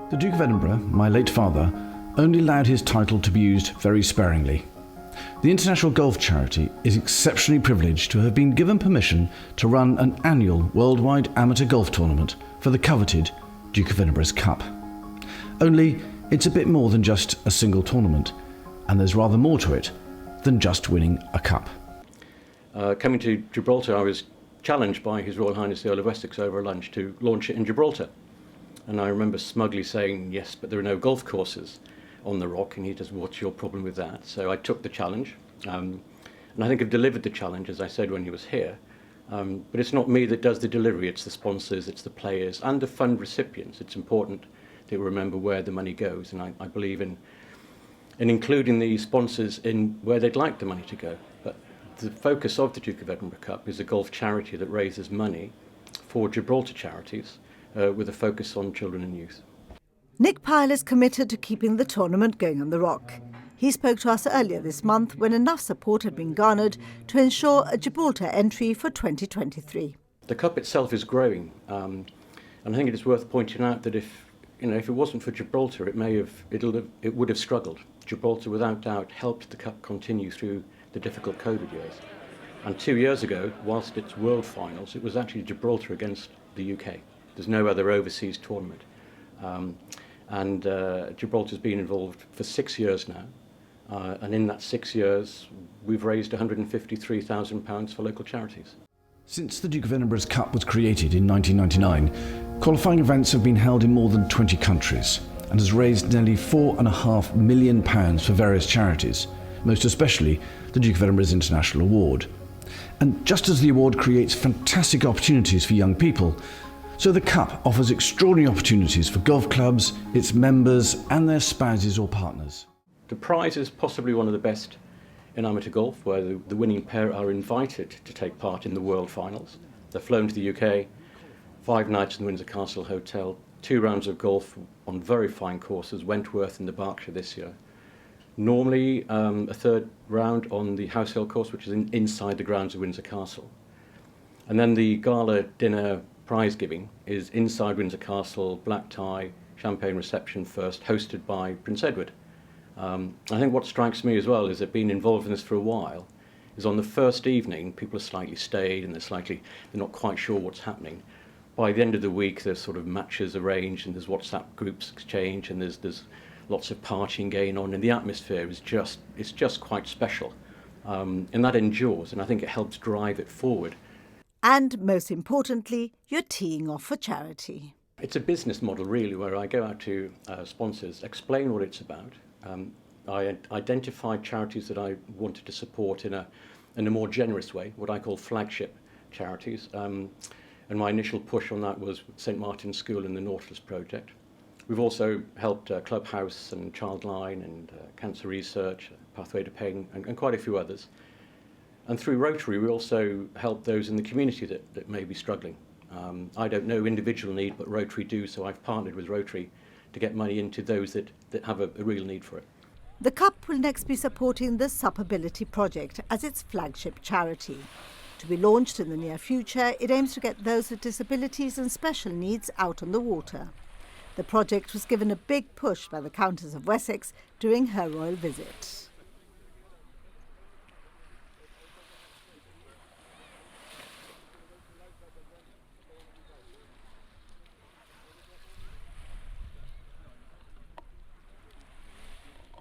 The Duke of Edinburgh, my late father, only allowed his title to be used very sparingly. The international golf charity is exceptionally privileged to have been given permission to run an annual worldwide amateur golf tournament for the coveted Duke of Edinburgh's Cup. Only it's a bit more than just a single tournament, and there's rather more to it than just winning a cup. Coming to Gibraltar, I was challenged by His Royal Highness the Earl of Wessex over lunch to launch it in Gibraltar. And I remember smugly saying, yes, but there are no golf courses on the rock. And he says, what's your problem with that? So I took the challenge. And I think I've delivered the challenge, as I said when he was here. But it's not me that does the delivery. It's the sponsors, it's the players, and the fund recipients. It's important to remember where the money goes. And I believe in including the sponsors in where they'd like the money to go. But the focus of the Duke of Edinburgh Cup is a golf charity that raises money for Gibraltar charities, with a focus on children and youth. Nick Pyle is committed to keeping the tournament going on the rock. He spoke to us earlier this month when enough support had been garnered to ensure a Gibraltar entry for 2023. The Cup itself is growing, and I think it is worth pointing out that if it wasn't for Gibraltar, it would have struggled. Gibraltar, without doubt, helped the Cup continue through the difficult COVID years. And 2 years ago, whilst it's World Finals, it was actually Gibraltar against the UK. There's no other overseas tournament. Gibraltar's been involved for 6 years now. And in that 6 years, we've raised £153,000 for local charities. Since the Duke of Edinburgh's Cup was created in 1999, qualifying events have been held in more than 20 countries and has raised nearly £4.5 million for various charities, most especially the Duke of Edinburgh's International Award. And just as the award creates fantastic opportunities for young people, so the Cup offers extraordinary opportunities for golf clubs, its members and their spouses or partners. The prize is possibly one of the best in amateur golf, where the winning pair are invited to take part in the World Finals. They're flown to the UK, 5 nights in the Windsor Castle Hotel, 2 rounds of golf on very fine courses, Wentworth and the Berkshire this year. Normally a third round on the House Hill course, which is inside the grounds of Windsor Castle. And then the gala dinner prize giving is inside Windsor Castle, black tie, champagne reception first, hosted by Prince Edward. I think what strikes me as well is that being involved in this for a while is on the first evening, people are slightly staid and they're not quite sure what's happening. By the end of the week, there's sort of matches arranged and there's WhatsApp groups exchange and there's lots of partying going on, and the atmosphere is just quite special. And that endures, and I think it helps drive it forward. And most importantly, you're teeing off for charity. It's a business model, really, where I go out to sponsors, explain what it's about. I identified charities that I wanted to support in a more generous way, what I call flagship charities. And my initial push on that was St Martin's School and the Nautilus Project. We've also helped Clubhouse and Childline and Cancer Research, Pathway to Pain, and quite a few others. And through Rotary, we also help those in the community that may be struggling. I don't know individual need, but Rotary do, so I've partnered with Rotary to get money into those that have a real need for it. The Cup will next be supporting the Suppability Project as its flagship charity. To be launched in the near future, it aims to get those with disabilities and special needs out on the water. The project was given a big push by the Countess of Wessex during her royal visit.